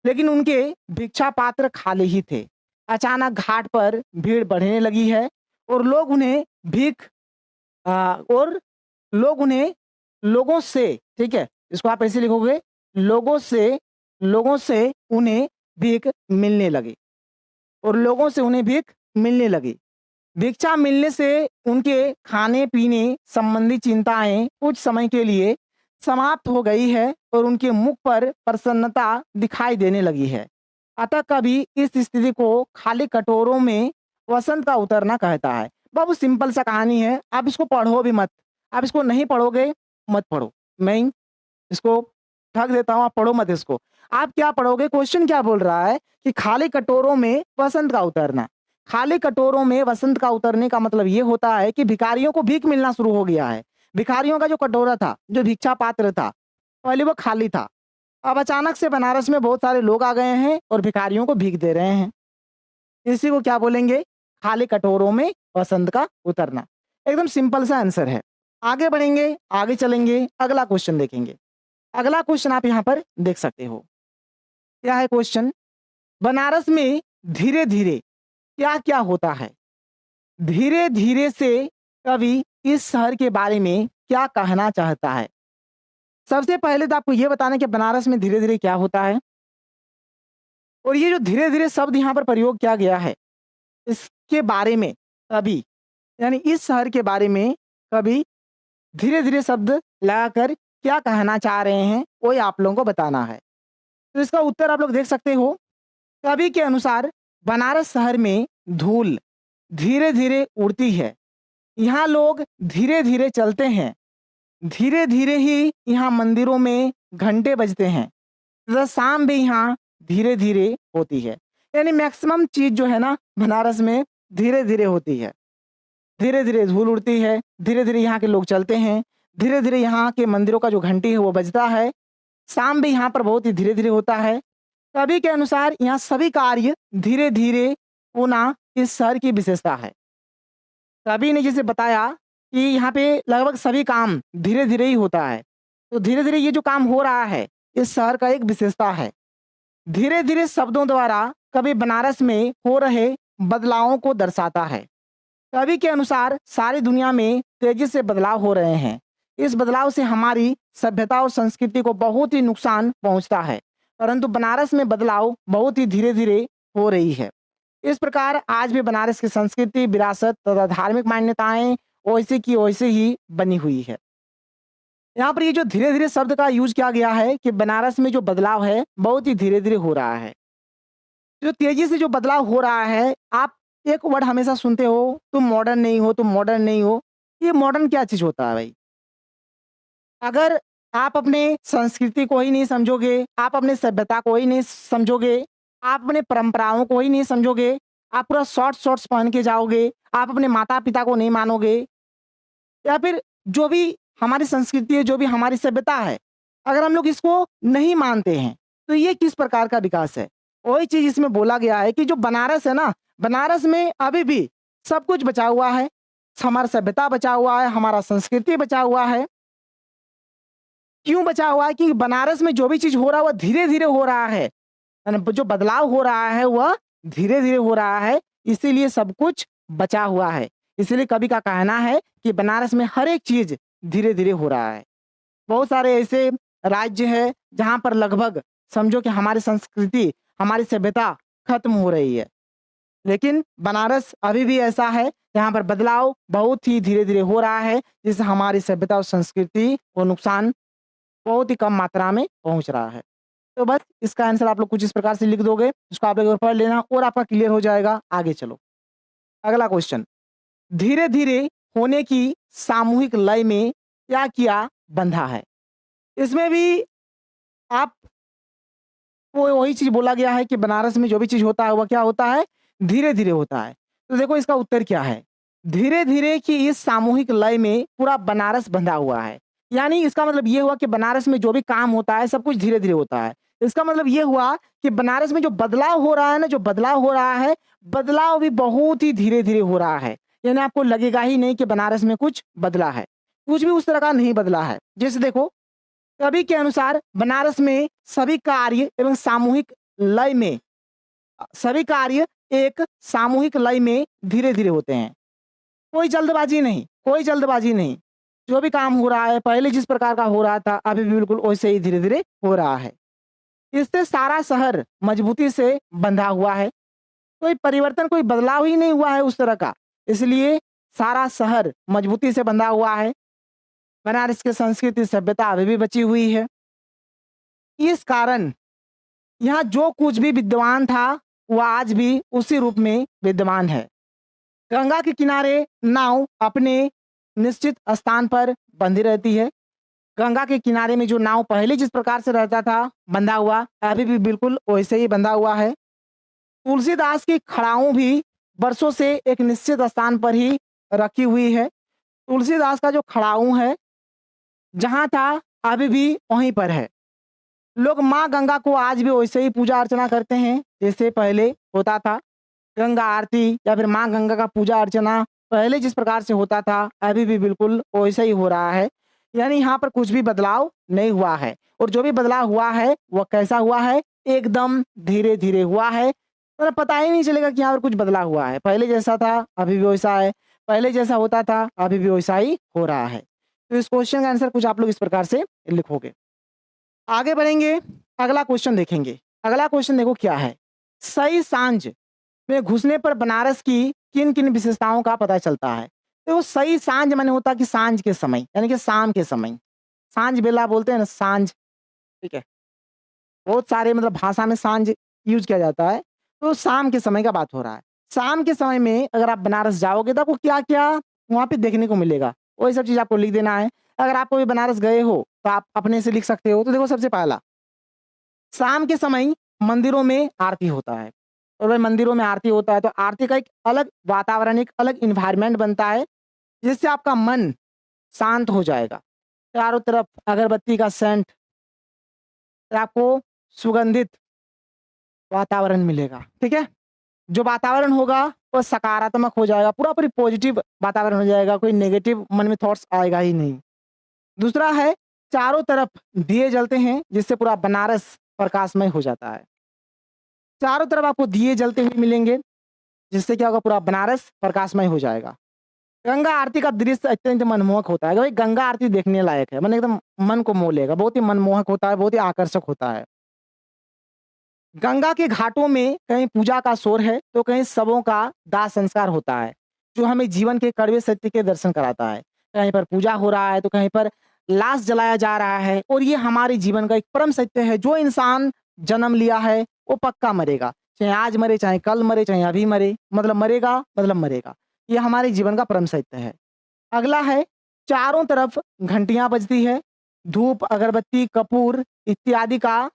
लेकिन उनके भिक्षा पात्र खाली ही थे। अचानक घाट पर भीड़ बढ़ने लगी है और लोग उन्हें भीख और लोग उन्हें लोगों से, ठीक है, इसको आप ऐसे लिखोगे, लोगों से उन्हें भीख मिलने लगी और लोगों से उन्हें भीख मिलने लगी। भिक्षा मिलने से उनके खाने पीने संबंधी चिंताएं कुछ समय के लिए समाप्त हो गई है और उनके मुख पर प्रसन्नता दिखाई देने लगी है। अतः कभी इस स्थिति को खाली कटोरों में वसंत का उतरना कहता है। बहुत सिंपल सा कहानी है, आप इसको पढ़ो भी मत। आप इसको नहीं पढ़ोगे मत पढ़ो, मैं ही इसको ठग देता हूँ, आप पढ़ो मत इसको। आप क्या पढ़ोगे, क्वेश्चन क्या बोल रहा है कि खाली कटोरों में वसंत का उतरना। खाली कटोरों में वसंत का उतरने का मतलब ये होता है कि भिखारियों को भीख मिलना शुरू हो गया है। भिखारियों का जो कटोरा था, जो भिक्षा पात्र था, पहले वो खाली था। अब अचानक से बनारस में बहुत सारे लोग आ गए हैं और भिखारियों को भीख दे रहे हैं। इसी को क्या बोलेंगे? खाली कटोरों में वसंत का उतरना। एकदम सिंपल सा आंसर है। आगे बढ़ेंगे, आगे चलेंगे, अगला क्वेश्चन देखेंगे। अगला क्वेश्चन आप यहाँ पर देख सकते हो। क्या है क्वेश्चन? बनारस में धीरे-धीरे क्या-क्या होता है? धीरे-धीरे से कवि इस शहर के बारे में क्या कहना चाहता है? सबसे पहले तो आपको ये बताना है कि बनारस में धीरे-धीरे क्या होता है? और ये जो धीरे-धीरे शब्द यहाँ पर प्रयोग किया गया है, इसके बारे में कवि यानी इस शहर के बारे में कवि धीरे-धीरे शब्द लगाकर क्या कहना चाह रहे हैं, वही आप लोगों को बताना है। तो इसका उत्तर आप लोग देख सकते हो। कवि के अनुसार बनारस शहर में धूल धीरे-धीरे उड़ती है। यहाँ लोग धीरे-धीरे चलते हैं। धीरे-धीरे ही यहाँ मंदिरों में घंटे बजते हैं। तथा शाम भी यहाँ धीरे-धीरे होती है। यानी मैक्सिमम चीज़ जो है ना बनारस में धीरे-धीरे होती है। धीरे-धीरे धूल उड़ती है, धीरे-धीरे यहाँ के लोग चलते हैं, धीरे-धीरे यहाँ के मंदिरों का जो घंटी है वो बजता है। शाम भी यहाँ पर बहुत ही धीरे-धीरे होता है। कवि के अनुसार यहाँ सभी कार्य धीरे-धीरे होना इस शहर की विशेषता है। कवि ने जैसे बताया कि यहाँ पे लगभग सभी काम धीरे-धीरे ही होता है। तो धीरे-धीरे ये जो काम हो रहा है, इस शहर का एक विशेषता है। धीरे-धीरे शब्दों द्वारा कवि बनारस में हो रहे बदलावों को दर्शाता है। कवि के अनुसार सारी दुनिया में तेजी से बदलाव हो रहे हैं। इस बदलाव से हमारी सभ्यता और संस्कृति को बहुत ही नुकसान पहुंचता है, परंतु बनारस में बदलाव बहुत ही धीरे-धीरे हो रही है। इस प्रकार आज भी बनारस की संस्कृति, विरासत तथा धार्मिक मान्यताएं वैसे की वैसे ही बनी हुई है। यहाँ पर ये जो धीरे-धीरे शब्द का यूज किया गया है कि बनारस में जो बदलाव है बहुत ही धीरे-धीरे हो रहा है। जो तेजी से जो बदलाव हो रहा है, आप एक वर्ड हमेशा सुनते हो, तुम मॉडर्न नहीं हो, तुम मॉडर्न नहीं हो। ये मॉडर्न क्या चीज़ होता है भाई? अगर आप अपने संस्कृति को ही नहीं समझोगे, आप अपने सभ्यता को ही नहीं समझोगे, आप अपने परंपराओं को ही नहीं समझोगे, आप पूरा शॉर्ट्स पहन के जाओगे, आप अपने माता-पिता को नहीं मानोगे, या फिर जो भी हमारी संस्कृति है, जो भी हमारी सभ्यता है, अगर हम लोग इसको नहीं मानते हैं, तो ये किस प्रकार का विकास है? वही चीज़ इसमें बोला गया है कि जो बनारस है ना, बनारस में अभी भी सब कुछ बचा हुआ है। हमारा सभ्यता बचा हुआ है, हमारा संस्कृति बचा हुआ है। क्यों बचा हुआ है? कि बनारस में जो भी चीज़ हो रहा है, वह धीरे-धीरे हो रहा है। जो बदलाव हो रहा है, वह धीरे-धीरे हो रहा है, इसीलिए सब कुछ बचा हुआ है। इसीलिए कवि का कहना है कि बनारस में हर एक चीज़ धीरे-धीरे हो रहा है। बहुत सारे ऐसे राज्य हैं, जहाँ पर लगभग समझो कि हमारी संस्कृति, हमारी सभ्यता खत्म हो रही है। लेकिन बनारस अभी भी ऐसा है, जहाँ पर बदलाव बहुत ही धीरे-धीरे हो रहा है, जिससे हमारी सभ्यता और संस्कृति को नुकसान बहुत ही कम मात्रा में पहुँच रहा है। तो बस इसका आंसर आप लोग कुछ इस प्रकार से लिख दोगे, उसको आप लोग पढ़ लेना और आपका क्लियर हो जाएगा। आगे चलो। अगला क्वेश्चन, धीरे-धीरे होने की सामूहिक लय में क्या-क्या बंधा है? इसमें भी आप वो वही चीज़ बोला गया है कि बनारस में जो भी चीज़ होता है, वह क्या होता है? धीरे-धीरे होता है। तो देखो इसका उत्तर क्या है? धीरे-धीरे की इस सामूहिक लय में पूरा बनारस बंधा हुआ है। यानी इसका मतलब ये हुआ कि बनारस में जो भी काम होता है, सब कुछ धीरे-धीरे होता है। इसका मतलब ये हुआ कि बनारस में जो बदलाव हो रहा है ना, जो बदलाव हो रहा है, बदलाव भी बहुत ही धीरे-धीरे हो रहा है। यानी आपको लगेगा ही नहीं कि बनारस में कुछ बदला है। कुछ भी उस तरह का नहीं बदला है। जैसे देखो, कवि के अनुसार बनारस में सभी कार्य एवं सामूहिक लय में सभी कार्य एक सामूहिक लय में धीरे-धीरे होते हैं। कोई जल्दबाजी नहीं, कोई जल्दबाजी नहीं। जो भी काम हो रहा है, पहले जिस प्रकार का हो रहा था, अभी भी बिल्कुल वैसे ही धीरे-धीरे हो रहा है। इससे सारा शहर मजबूती से बंधा हुआ है। कोई परिवर्तन, कोई बदलाव ही नहीं हुआ है उस तरह का। इसलिए सारा शहर मजबूती से बंधा हुआ है। बनारस की संस्कृति, सभ्यता अभी भी बची हुई है। इस कारण यहाँ जो कुछ भी विद्यमान था, वह आज भी उसी रूप में विद्यमान है। गंगा के किनारे नाव अपने निश्चित स्थान पर बंधी रहती है। गंगा के किनारे में जो नाव पहले जिस प्रकार से रहता था बंधा हुआ, अभी भी बिल्कुल वैसे ही बंधा हुआ है। तुलसीदास की खड़ाऊं भी वर्षों से एक निश्चित स्थान पर ही रखी हुई है। तुलसीदास का जो खड़ाऊ है जहाँ था अभी भी वहीं पर है। लोग माँ गंगा को आज भी वैसे ही पूजा अर्चना करते हैं जैसे पहले होता था। गंगा आरती या फिर माँ गंगा का पूजा अर्चना पहले जिस प्रकार से होता था अभी भी बिल्कुल वैसा ही हो रहा है। यानी यहाँ पर कुछ भी बदलाव नहीं हुआ है, और जो भी बदलाव हुआ है वह कैसा हुआ है, एकदम धीरे धीरे हुआ है। मतलब पता ही नहीं चलेगा कि यहाँ पर कुछ बदलाव हुआ है। पहले जैसा था अभी भी वैसा है, पहले जैसा होता था अभी भी वैसा ही हो रहा है। तो इस क्वेश्चन का आंसर कुछ आप लोग इस प्रकार से लिखोगे। आगे बढ़ेंगे, अगला क्वेश्चन देखेंगे। अगला क्वेश्चन देखो क्या है, सही सांझ में घुसने पर बनारस की किन किन विशेषताओं का पता चलता है। तो सही सांझ माने होता है कि सांझ के समय, यानी कि शाम के समय, सांझ बेला बोलते हैं ना, सांझ, ठीक है। बहुत सारे मतलब भाषा में सांझ यूज किया जाता है, तो शाम के समय का बात हो रहा है। शाम के समय में अगर आप बनारस जाओगे तो आपको क्या क्या वहां पे देखने को मिलेगा, वही सब चीज आपको लिख देना है। अगर आप कभी बनारस गए हो तो आप अपने से लिख सकते हो। तो देखो सबसे पहला, शाम के समय मंदिरों में आरती होता है, और वह मंदिरों में आरती होता है तो आरती का एक अलग वातावरण, एक अलग इन्वायरमेंट बनता है जिससे आपका मन शांत हो जाएगा। चारों तरफ अगरबत्ती का सेंट, आपको सुगंधित वातावरण मिलेगा, ठीक है। जो वातावरण होगा वो सकारात्मक हो जाएगा, पूरा पूरी पॉजिटिव वातावरण हो जाएगा, कोई नेगेटिव मन में थॉट्स आएगा ही नहीं। दूसरा है, चारों तरफ दिए जलते हैं जिससे पूरा बनारस प्रकाशमय हो जाता है। चारों तरफ आपको दिए जलते हुए मिलेंगे जिससे क्या होगा, पूरा बनारस प्रकाशमय हो जाएगा। गंगा आरती का दृश्य अत्यंत मनमोहक होता है, भाई गंगा आरती देखने लायक है, मन एकदम मन को मोह लेगा, बहुत ही मनमोहक होता है, बहुत ही आकर्षक होता है। गंगा के घाटों में कहीं पूजा का शोर है तो कहीं सबों का दाह संस्कार होता है, जो हमें जीवन के कड़वे सत्य के दर्शन कराता है। कहीं पर पूजा हो रहा है तो कहीं पर लाश जलाया जा रहा है, और ये हमारे जीवन का एक परम सत्य है। जो इंसान जन्म लिया है वो पक्का मरेगा, चाहे आज मरे, चाहे कल मरे, चाहे अभी मरे, मतलब मरेगा, मतलब मरेगा। ये हमारे जीवन का परम सत्य है। अगला है, चारों तरफ घंटियां बजती है, धूप, अगरबत्ती, कपूर इत्यादि का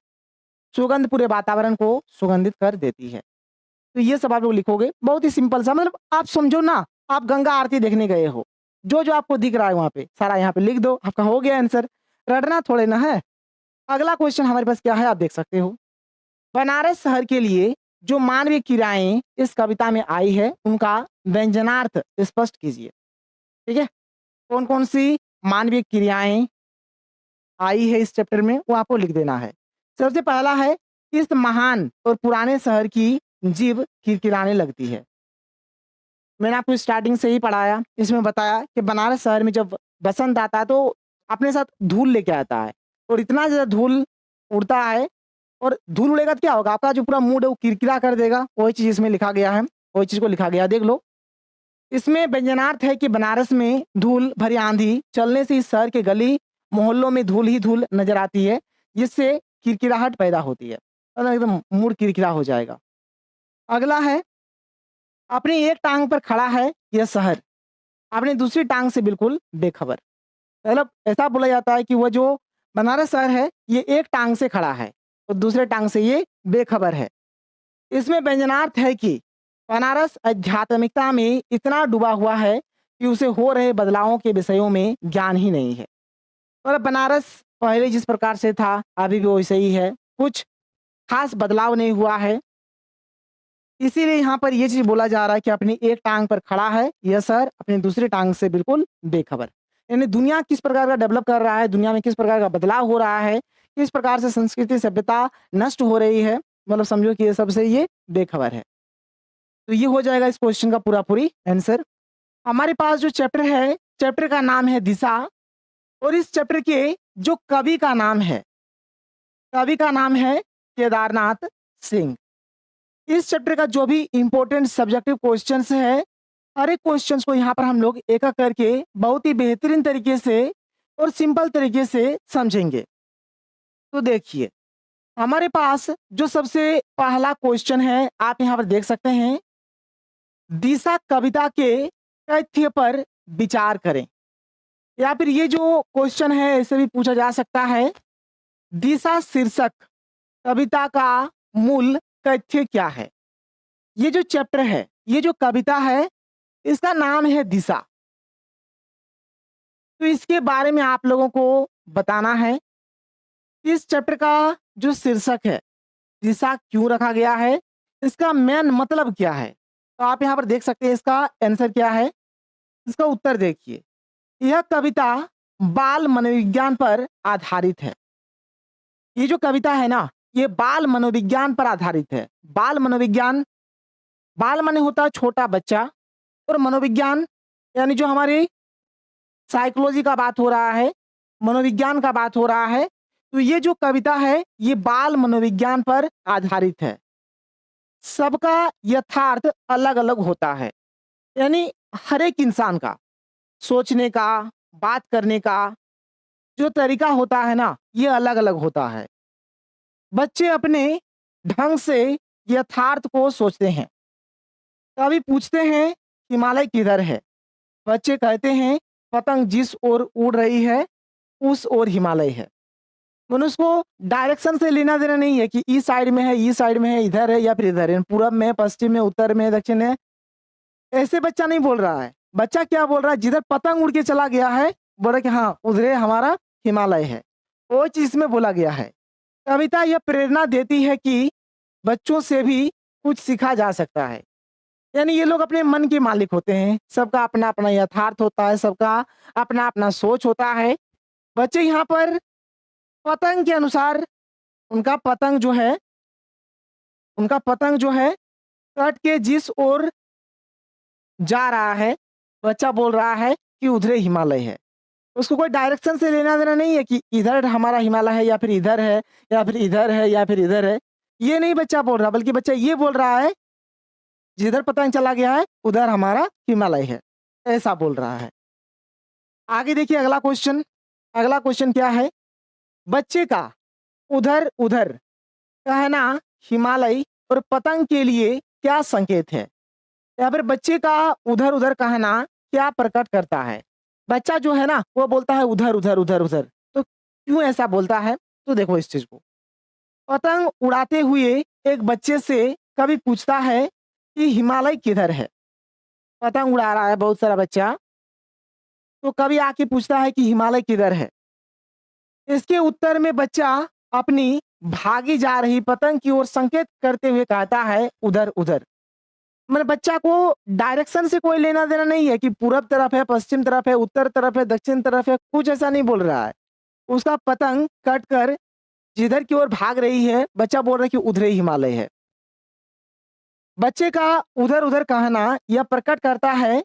सुगंध पूरे वातावरण को सुगंधित कर देती है। तो ये सब आप लोग लिखोगे, बहुत ही सिंपल सा, मतलब आप समझो ना, आप गंगा आरती देखने गए हो, जो जो आपको दिख रहा है वहां पे सारा यहाँ पे लिख दो, आपका हो गया आंसर। रटना थोड़े ना है। अगला क्वेश्चन हमारे पास क्या है, आप देख सकते हो। बनारस शहर के लिए जो मानवीय क्रियाएं इस कविता में आई है उनका व्यंजनार्थ स्पष्ट कीजिए, ठीक है। कौन कौन सी मानवीय क्रियाएं आई है इस चैप्टर में वो आपको लिख देना है। सबसे पहला है, इस महान और पुराने शहर की जीभ किरकिराने लगती है। मैंने आपको स्टार्टिंग से ही पढ़ाया, इसमें बताया कि बनारस शहर में जब बसंत आता है तो अपने साथ धूल लेके आता है, और इतना ज्यादा धूल उड़ता है, और धूल उड़ेगा तो क्या होगा, आपका जो पूरा मूड है वो किरकिरा कर देगा। वही चीज इसमें लिखा गया है, वही चीज को लिखा गया, देख लो। इसमें व्यंजनार्थ है कि बनारस में धूल भरी आंधी चलने से इस शहर के गली मोहल्लों में धूल ही धूल नजर आती है, जिससे किरकिराहट पैदा होती है, मतलब एकदम मूड किरकिरा हो जाएगा। अगला है, अपनी एक टांग पर खड़ा है यह शहर, अपनी दूसरी टांग से बिल्कुल बेखबर। मतलब ऐसा बोला जाता है कि वह जो बनारस शहर है ये एक टांग से खड़ा है और दूसरे टांग से ये बेखबर है। इसमें व्यंजनार्थ है कि बनारस आध्यात्मिकता में इतना डूबा हुआ है कि उसे हो रहे बदलावों के विषयों में ज्ञान ही नहीं है। और बनारस पहले जिस प्रकार से था अभी भी वैसे ही है, कुछ खास बदलाव नहीं हुआ है। इसीलिए यहाँ पर यह चीज बोला जा रहा है कि अपनी एक टांग पर खड़ा है यह शहर, अपनी दूसरी टांग से बिल्कुल बेखबर। यानी दुनिया किस प्रकार का डेवलप कर रहा है, दुनिया में किस प्रकार का बदलाव हो रहा है, किस प्रकार से संस्कृति सभ्यता नष्ट हो रही है, मतलब समझो कि ये सबसे ये बेखबर है। तो ये हो जाएगा इस क्वेश्चन का पूरा पूरी आंसर। हमारे पास जो चैप्टर है, चैप्टर का नाम है दिशा, और इस चैप्टर के जो कवि का नाम है, कवि का नाम है केदारनाथ सिंह। इस चैप्टर का जो भी इंपॉर्टेंट सब्जेक्टिव क्वेश्चंस है, हर एक क्वेश्चंस को यहाँ पर हम लोग एक एक करके बहुत ही बेहतरीन तरीके से और सिंपल तरीके से समझेंगे। तो देखिए, हमारे पास जो सबसे पहला क्वेश्चन है आप यहाँ पर देख सकते हैं, दिशा कविता के तथ्य पर विचार करें। या फिर ये जो क्वेश्चन है ऐसे भी पूछा जा सकता है, दिशा शीर्षक कविता का मूल तथ्य क्या है। ये जो चैप्टर है ये जो कविता है इसका नाम है दिशा। तो इसके बारे में आप लोगों को बताना है। इस चैप्टर का जो शीर्षक है दिशा क्यों रखा गया है, इसका मेन मतलब क्या है। तो आप यहाँ पर देख सकते हैं इसका आंसर क्या है। इसका उत्तर देखिए, यह कविता बाल मनोविज्ञान पर आधारित है। ये जो कविता है ना, ये बाल मनोविज्ञान पर आधारित है। बाल मनोविज्ञान, बाल माने होता है छोटा बच्चा, और मनोविज्ञान यानी जो हमारी साइकोलॉजी का बात हो रहा है, मनोविज्ञान का बात हो रहा है। तो ये जो कविता है ये बाल मनोविज्ञान पर आधारित है। सबका यथार्थ अलग अलग होता है, यानी हर एक इंसान का सोचने का, बात करने का जो तरीका होता है ना, ये अलग अलग होता है। बच्चे अपने ढंग से यथार्थ को सोचते हैं। कभी पूछते हैं हिमालय किधर है, बच्चे कहते हैं पतंग जिस ओर उड़ रही है उस ओर हिमालय है। मनुष्य को डायरेक्शन से लेना देना नहीं है कि इस साइड में है, इस साइड में है, इधर है या फिर इधर है, पूरब में, पश्चिम में, उत्तर में, दक्षिण में। ऐसे बच्चा नहीं बोल रहा है। बच्चा क्या बोल रहा है, जिधर पतंग उड़ के चला गया है बोल रहा कि हाँ उधर हमारा हिमालय है, वो चीज में बोला गया है। कविता यह प्रेरणा देती है कि बच्चों से भी कुछ सीखा जा सकता है। यानी ये लोग अपने मन के मालिक होते हैं, सबका अपना अपना यथार्थ होता है, सबका अपना अपना सोच होता है। बच्चे यहाँ पर पतंग के अनुसार उनका पतंग जो है, उनका पतंग जो है कट के जिस ओर जा रहा है, बच्चा बोल रहा है कि उधर हिमालय है। उसको कोई डायरेक्शन से लेना देना नहीं है कि इधर हमारा हिमालय है या फिर इधर है या फिर इधर है या फिर इधर है। ये नहीं बच्चा बोल रहा, बल्कि बच्चा ये बोल रहा है जिधर पतंग चला गया है उधर हमारा हिमालय है, ऐसा बोल रहा है। आगे देखिए अगला क्वेश्चन। अगला क्वेश्चन क्या है, बच्चे का उधर उधर कहना हिमालय और पतंग के लिए क्या संकेत है। या फिर बच्चे का उधर उधर कहना क्या प्रकट करता है। बच्चा जो है ना वो बोलता है उधर उधर उधर उधर, तो क्यों ऐसा बोलता है। तो देखो इस चीज को, पतंग उड़ाते हुए एक बच्चे से कभी पूछता है कि हिमालय किधर है। पतंग उड़ा रहा है बहुत सारा बच्चा, तो कभी आके पूछता है कि हिमालय किधर है। इसके उत्तर में बच्चा अपनी भागी जा रही पतंग की ओर संकेत करते हुए कहता है उधर उधर। मतलब बच्चा को डायरेक्शन से कोई लेना देना नहीं है कि पूरब तरफ है, पश्चिम तरफ है, उत्तर तरफ है, दक्षिण तरफ है, कुछ ऐसा नहीं बोल रहा है। उसका पतंग कट कर जिधर की ओर भाग रही है, बच्चा बोल रहा है कि उधर ही हिमालय है। बच्चे का उधर उधर कहना यह प्रकट करता है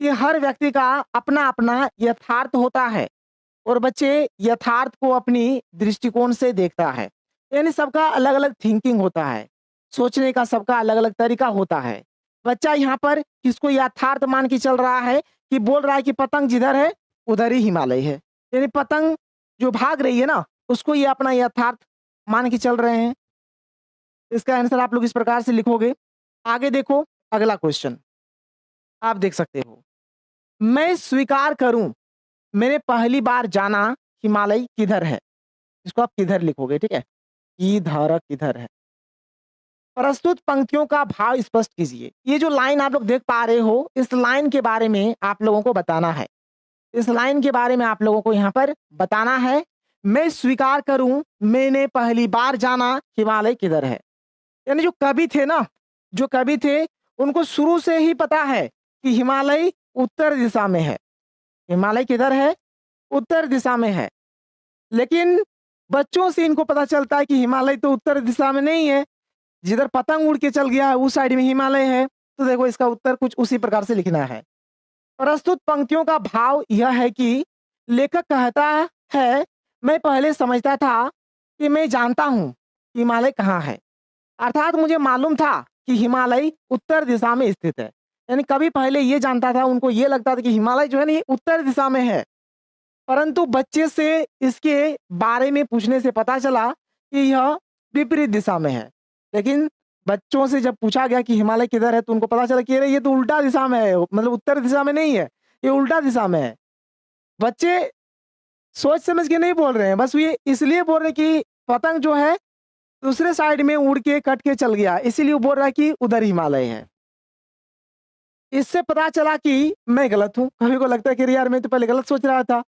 कि हर व्यक्ति का अपना अपना यथार्थ होता है और बच्चे यथार्थ को अपनी दृष्टिकोण से देखता है। यानी सबका अलग अलग थिंकिंग होता है, सोचने का सबका अलग अलग तरीका होता है। बच्चा यहाँ पर किसको यथार्थ मान के चल रहा है कि बोल रहा है कि पतंग जिधर है उधर ही हिमालय है। यानी पतंग जो भाग रही है ना उसको ये अपना यथार्थ मान के चल रहे हैं। इसका आंसर आप लोग इस प्रकार से लिखोगे। आगे देखो अगला क्वेश्चन, आप देख सकते हो, मैं स्वीकार करूं मैंने पहली बार जाना हिमालय किधर है। इसको आप किधर लिखोगे, ठीक है, किधर किधर है। प्रस्तुत पंक्तियों का भाव स्पष्ट कीजिए। ये जो लाइन आप लोग देख पा रहे हो, इस लाइन के बारे में आप लोगों को बताना है। इस लाइन के बारे में आप लोगों को यहाँ पर बताना है, मैं स्वीकार करूं मैंने पहली बार जाना हिमालय किधर है। यानी जो कवि थे ना, जो कवि थे उनको शुरू से ही पता है कि हिमालय उत्तर दिशा में है। हिमालय किधर है, उत्तर दिशा में है। लेकिन बच्चों से इनको पता चलता है कि हिमालय तो उत्तर दिशा में नहीं है, जिधर पतंग उड़ के चल गया है उस साइड में हिमालय है। तो देखो इसका उत्तर कुछ उसी प्रकार से लिखना है। प्रस्तुत पंक्तियों का भाव यह है कि लेखक कहता है मैं पहले समझता था कि मैं जानता हूं हिमालय कहाँ है, अर्थात मुझे मालूम था कि हिमालय उत्तर दिशा में स्थित है। यानी कभी पहले ये जानता था, उनको ये लगता था कि हिमालय जो है ना ये उत्तर दिशा में है, परंतु बच्चे से इसके बारे में पूछने से पता चला कि यह विपरीत दिशा में है। लेकिन बच्चों से जब पूछा गया कि हिमालय किधर है तो उनको पता चला कि अरे ये तो उल्टा दिशा में है, मतलब उत्तर दिशा में नहीं है, ये उल्टा दिशा में है। बच्चे सोच समझ के नहीं बोल रहे हैं, बस ये इसलिए बोल रहे हैं कि पतंग जो है दूसरे साइड में उड़ के कट के चल गया, इसीलिए वो बोल रहा है कि उधर हिमालय है। इससे पता चला कि मैं गलत हूँ। कभी को लगता है कि अरे यार मैं तो पहले गलत सोच रहा था,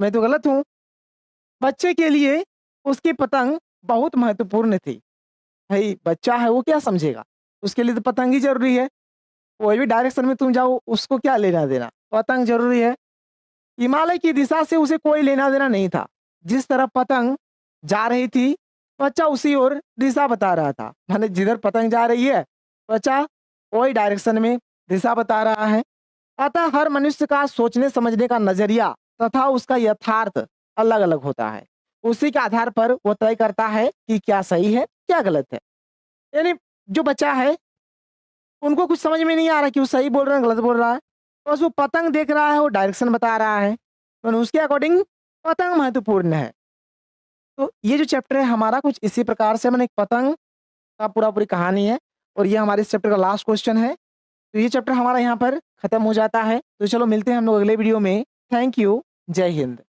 मैं तो गलत हूँ। बच्चे के लिए उसकी पतंग बहुत महत्वपूर्ण थी। भाई बच्चा है वो क्या समझेगा? उसके लिए तो पतंग ही ज़रूरी है। कोई भी डायरेक्शन में तुम जाओ उसको क्या लेना देना? पतंग ज़रूरी है। हिमालय की दिशा से उसे कोई लेना देना नहीं था। जिस तरफ पतंग जा रही थी, बच्चा उसी ओर दिशा बता रहा था। माने जिधर पतंग जा रही है, बच्चा वही डायरेक्शन में दिशा बता रहा है। अतः हर मनुष्य का सोचने समझने का नजरिया तथा उसका यथार्थ अलग-अलग होता है। उसी के आधार पर वो तय करता है कि क्या सही है, क्या गलत है। यानी जो बच्चा है, उनको कुछ समझ में नहीं आ रहा कि वो सही बोल रहा है, गलत बोल रहा है। बस वो पतंग देख रहा है, वो डायरेक्शन बता रहा है। तो उसके अकॉर्डिंग पतंग महत्वपूर्ण है। तो ये जो चैप्टर है हमारा कुछ इसी प्रकार से, एक पतंग का पूरी कहानी है और ये हमारे इस चैप्टर का लास्ट क्वेश्चन है। तो ये चैप्टर हमारा यहाँ पर खत्म हो जाता है। तो चलो मिलते हैं हम लोग अगले वीडियो में। Thank you. जय हिंद।